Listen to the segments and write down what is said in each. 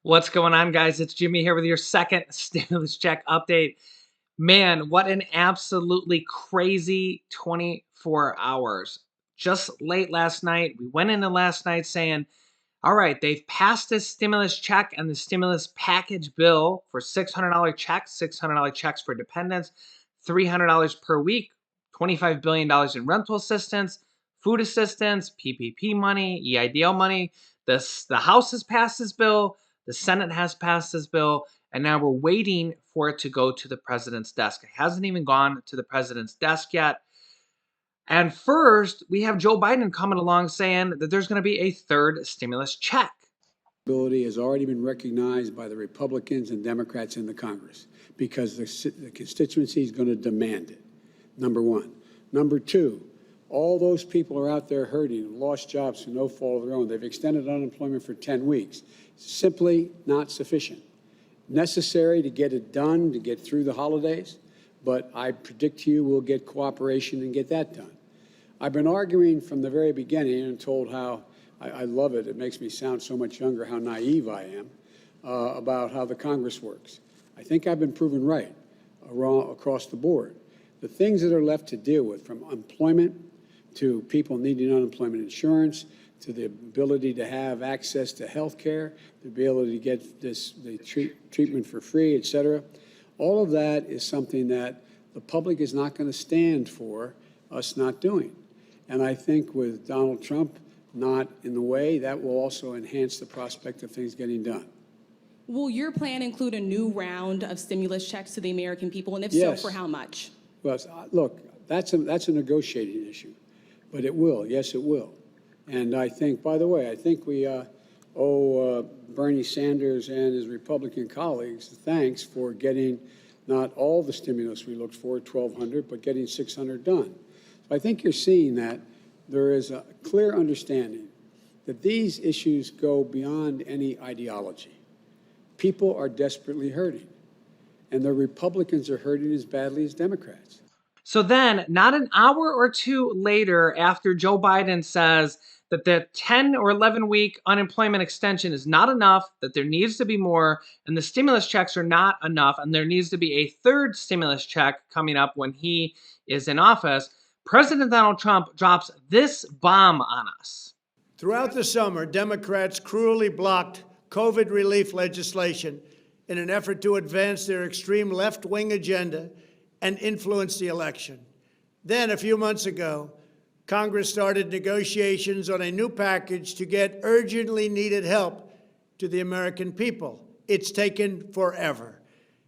What's going on, guys? It's Jimmy here with your second stimulus check update. Man, what an absolutely crazy 24 hours. Just late last night, we went into last night saying, all right, they've passed this stimulus check and the stimulus package bill for $600 checks, $600 checks for dependents, $300 per week, $25 billion in rental assistance, food assistance, PPP money, EIDL money. The House has passed this bill, the Senate has passed this bill, and now we're waiting for it to go to the president's desk. It hasn't even gone to the president's desk yet. And first, we have Joe Biden coming along saying that there's going to be a third stimulus check. Has already been recognized by the Republicans and Democrats in the Congress because the constituency is going to demand it, number one. Number two, all those people are out there hurting, lost jobs through no fault of their own. They've extended unemployment for 10 weeks. Simply not sufficient. Necessary to get it done, to get through the holidays, but I predict to you we'll get cooperation and get that done. I've been arguing from the very beginning and told how I love it. It makes me sound so much younger how naive I am about how the Congress works. I think I've been proven right across the board. The things that are left to deal with, from employment to people needing unemployment insurance, to the ability to have access to health care, the ability to get the treatment for free, et cetera, all of that is something that the public is not going to stand for us not doing. And I think with Donald Trump not in the way, that will also enhance the prospect of things getting done. Will your plan include a new round of stimulus checks to the American people? And if Yes. so, for how much? Well, look, that's a negotiating issue, but it will. Yes, it will. And I think, by the way, I think we owe Bernie Sanders and his Republican colleagues thanks for getting not all the stimulus we looked for, 1,200, but getting 600 done. So I think you're seeing that there is a clear understanding that these issues go beyond any ideology. People are desperately hurting, and the Republicans are hurting as badly as Democrats. So then, not an hour or two later, after Joe Biden says that the 10 or 11 week unemployment extension is not enough, that there needs to be more, and the stimulus checks are not enough, and there needs to be a third stimulus check coming up when he is in office, President Donald Trump drops this bomb on us. Throughout the summer, Democrats cruelly blocked COVID relief legislation in an effort to advance their extreme left-wing agenda and influence the election. Then, a few months ago, Congress started negotiations on a new package to get urgently needed help to the American people. It's taken forever.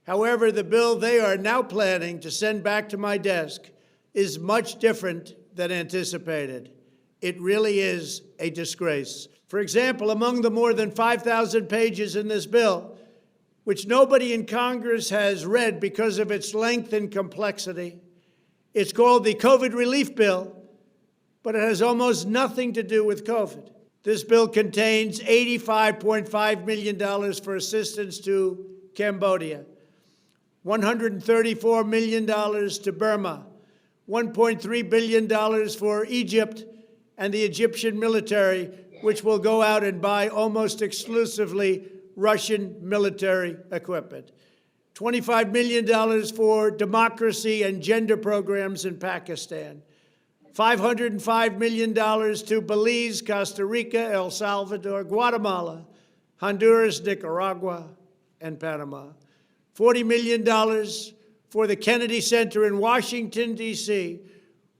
However, the bill they are now planning to send back to my desk is much different than anticipated. It really is a disgrace. For example, among the more than 5,000 pages in this bill, which nobody in Congress has read because of its length and complexity, it's called the COVID Relief Bill, but it has almost nothing to do with COVID. This bill contains $85.5 million for assistance to Cambodia, $134 million to Burma, $1.3 billion for Egypt and the Egyptian military, which will go out and buy almost exclusively Russian military equipment, $25 million for democracy and gender programs in Pakistan, $505 million to Belize, Costa Rica, El Salvador, Guatemala, Honduras, Nicaragua, and Panama, $40 million for the Kennedy Center in Washington, D.C.,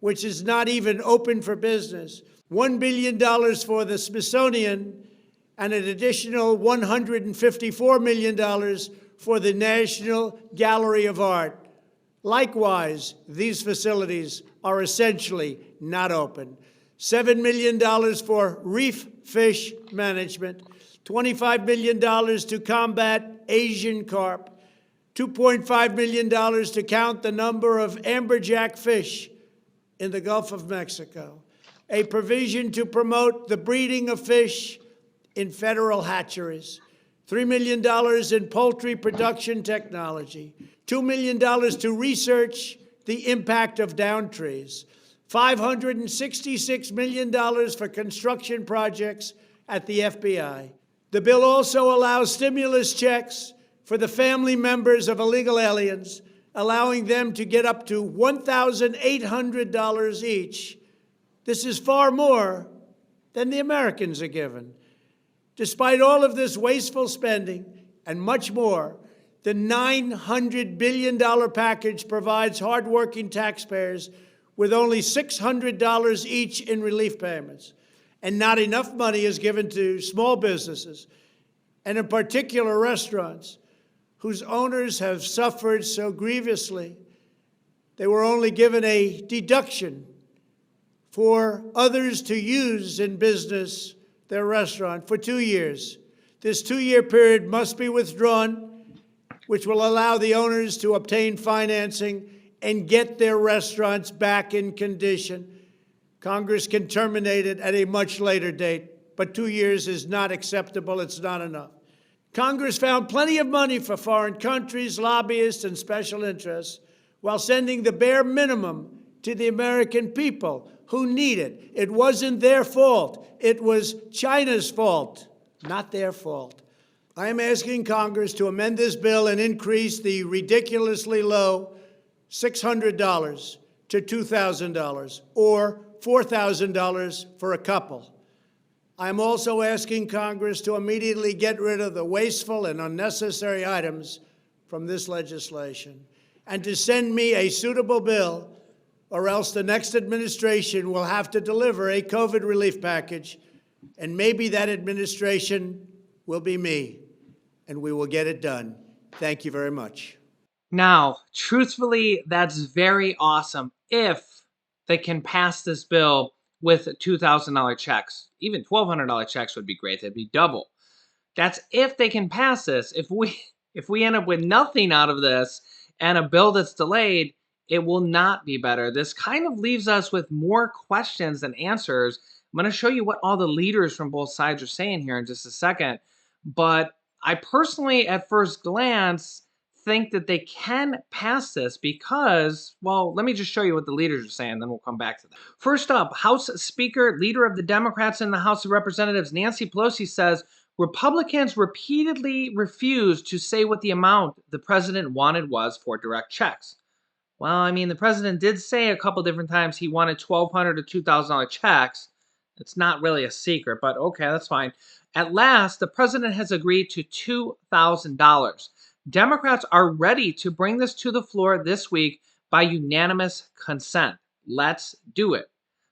which is not even open for business, $1 billion for the Smithsonian, and an additional $154 million for the National Gallery of Art. Likewise, these facilities are essentially not open. $7 million for reef fish management, $25 million to combat Asian carp, $2.5 million to count the number of amberjack fish in the Gulf of Mexico, a provision to promote the breeding of fish in federal hatcheries, $3 million in poultry production technology, $2 million to research the impact of down trees, $566 million for construction projects at the FBI, The bill also allows stimulus checks for the family members of illegal aliens, allowing them to get up to $1,800 each. This is far more than the Americans are given. Despite all of this wasteful spending and much more, the $900 billion package provides hardworking taxpayers with only $600 each in relief payments. And not enough money is given to small businesses, and in particular restaurants, whose owners have suffered so grievously. They were only given a deduction for others to use in business their restaurant for 2 years. This 2-year period must be withdrawn, which will allow the owners to obtain financing and get their restaurants back in condition. Congress can terminate it at a much later date, but 2 years is not acceptable. It's not enough. Congress found plenty of money for foreign countries, lobbyists, and special interests, while sending the bare minimum to the American people who need it. It wasn't their fault. It was China's fault, not their fault. I am asking Congress to amend this bill and increase the ridiculously low $600 to $2,000 or $4,000 for a couple. I'm also asking Congress to immediately get rid of the wasteful and unnecessary items from this legislation and to send me a suitable bill, or else the next administration will have to deliver a COVID relief package, and maybe that administration will be me, and we will get it done. Thank you very much. Now, truthfully, that's very awesome if they can pass this bill with $2,000 checks. Even $1,200 checks would be great. That'd be double. That's if they can pass this. If we end up with nothing out of this and a bill that's delayed, it will not be better. This kind of leaves us with more questions than answers. I'm going to show you what all the leaders from both sides are saying here in just a second. But I personally, at first glance, think that they can pass this because, well, let me just show you what the leaders are saying, then we'll come back to that. First up, House Speaker, leader of the Democrats in the House of Representatives, Nancy Pelosi, says Republicans repeatedly refused to say what the amount the president wanted was for direct checks. Well, I mean, the president did say a couple different times he wanted $1,200 to $2,000 checks. It's not really a secret, but okay, that's fine. At last, the president has agreed to $2,000. Democrats are ready to bring this to the floor this week by unanimous consent. Let's do it.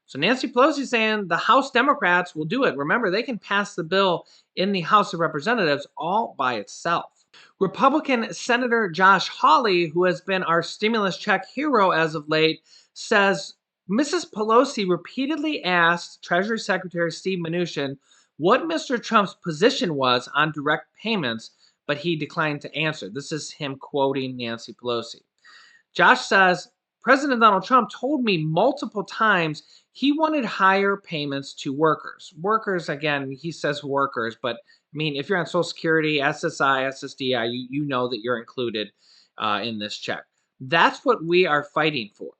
So Nancy Pelosi is saying the House Democrats will do it. Remember, they can pass the bill in the House of Representatives all by itself. Republican Senator Josh Hawley, who has been our stimulus check hero as of late, says Mrs. Pelosi repeatedly asked Treasury Secretary Steve Mnuchin what Mr. Trump's position was on direct payments, but he declined to answer. This is him quoting Nancy Pelosi. Josh says, President Donald Trump told me multiple times he wanted higher payments to workers. Workers, again, he says workers, but I mean, if you're on Social Security, SSI, SSDI, you know that you're included in this check. That's what we are fighting for.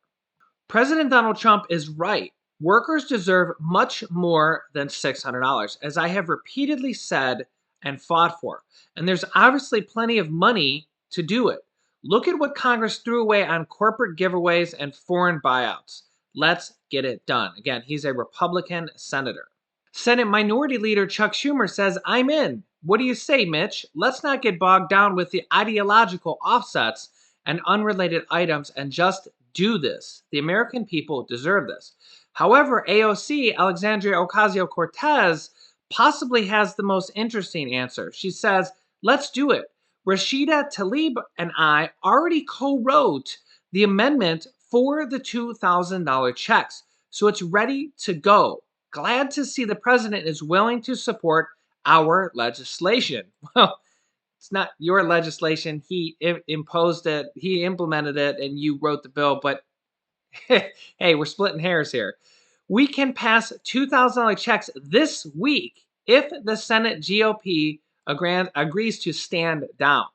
President Donald Trump is right. Workers deserve much more than $600, as I have repeatedly said and fought for. And there's obviously plenty of money to do it. Look at what Congress threw away on corporate giveaways and foreign buyouts. Let's get it done. Again, he's a Republican senator. Senate Minority Leader Chuck Schumer says, I'm in. What do you say, Mitch? Let's not get bogged down with the ideological offsets and unrelated items and just do this. The American people deserve this. However, AOC, Alexandria Ocasio-Cortez, possibly has the most interesting answer. She says, let's do it. Rashida Tlaib and I already co-wrote the amendment for the $2,000 checks, so it's ready to go. Glad to see the president is willing to support our legislation. Well, it's not your legislation. He imposed it, he implemented it, and you wrote the bill, but hey, we're splitting hairs here. We can pass $2,000 checks this week if the Senate GOP agrees to stand down.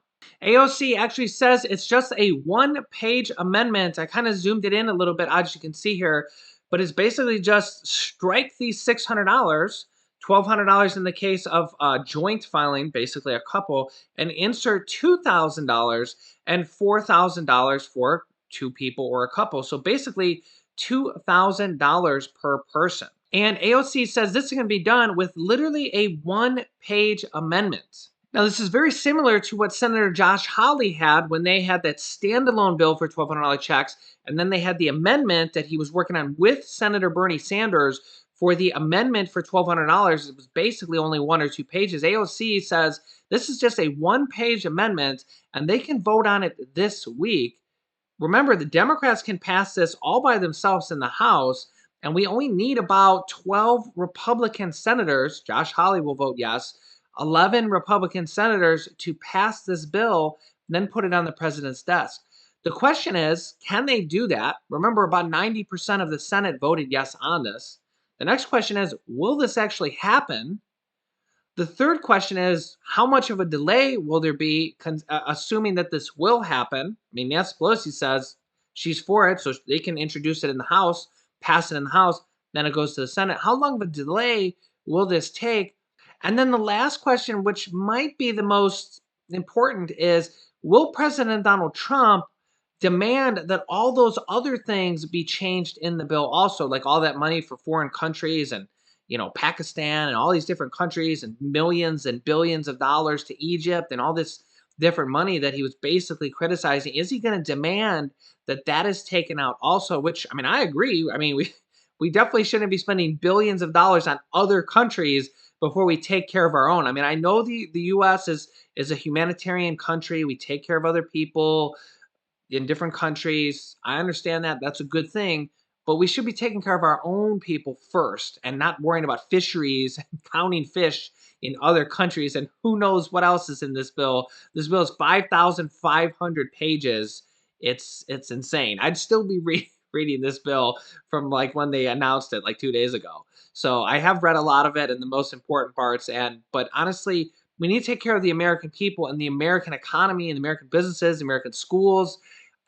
AOC actually says it's just a one-page amendment. I kind of zoomed it in a little bit, as you can see here, but it's basically just strike these $600, $1,200 in the case of joint filing, basically a couple, and insert $2,000 and $4,000 for two people or a couple. So basically $2,000 per person. And AOC says this is going to be done with literally a one-page amendment. Now, this is very similar to what Senator Josh Hawley had when they had that standalone bill for $1,200 checks, and then they had the amendment that he was working on with Senator Bernie Sanders for the amendment for $1,200. It was basically only 1 or 2 pages. AOC says this is just a one-page amendment, and they can vote on it this week. Remember, the Democrats can pass this all by themselves in the House, and we only need about 12 Republican senators. Josh Hawley will vote yes. 11 Republican senators to pass this bill, then put it on the president's desk. The question is, can they do that? Remember, about 90% of the Senate voted yes on this. The next question is, will this actually happen? The third question is, how much of a delay will there be, assuming that this will happen? I mean, Nancy Pelosi says she's for it, so they can introduce it in the House, pass it in the House, then it goes to the Senate. How long of a delay will this take? And then the last question, which might be the most important, is will President Donald Trump demand that all those other things be changed in the bill also, like all that money for foreign countries and Pakistan and all these different countries and millions and billions of dollars to Egypt and all this different money that he was basically criticizing? Is he going to demand that that is taken out also? Which, I mean, I agree. I mean, we definitely shouldn't be spending billions of dollars on other countries before we take care of our own. I mean, I know the U.S. is a humanitarian country. We take care of other people in different countries. I understand that. That's a good thing. But we should be taking care of our own people first and not worrying about fisheries and counting fish in other countries. And who knows what else is in this bill. This bill is 5,500 pages. It's insane. I'd still be reading this bill from like when they announced it like 2 days ago. So I have read a lot of it and the most important parts. But honestly, we need to take care of the American people and the American economy and the American businesses, American schools,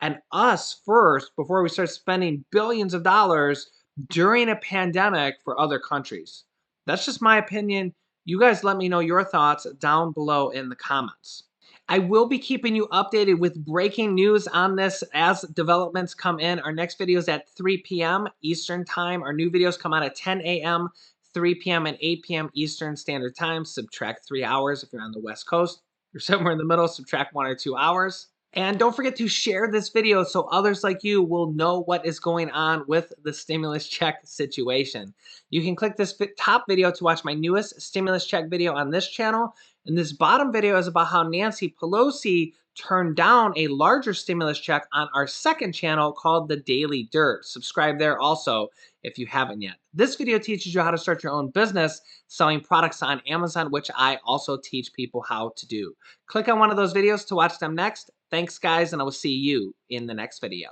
and us first before we start spending billions of dollars during a pandemic for other countries. That's just my opinion. You guys let me know your thoughts down below in the comments. I will be keeping you updated with breaking news on this as developments come in. Our next video is at 3 p.m. Eastern Time. Our new videos come out at 10 a.m., 3 p.m., and 8 p.m. Eastern Standard Time. Subtract 3 hours if you're on the West Coast. If you're somewhere in the middle, subtract 1 or 2 hours. And don't forget to share this video so others like you will know what is going on with the stimulus check situation. You can click this top video to watch my newest stimulus check video on this channel. And this bottom video is about how Nancy Pelosi turned down a larger stimulus check on our second channel called The Daily Dirt. Subscribe there also if you haven't yet. This video teaches you how to start your own business selling products on Amazon, which I also teach people how to do. Click on one of those videos to watch them next. Thanks, guys, and I will see you in the next video.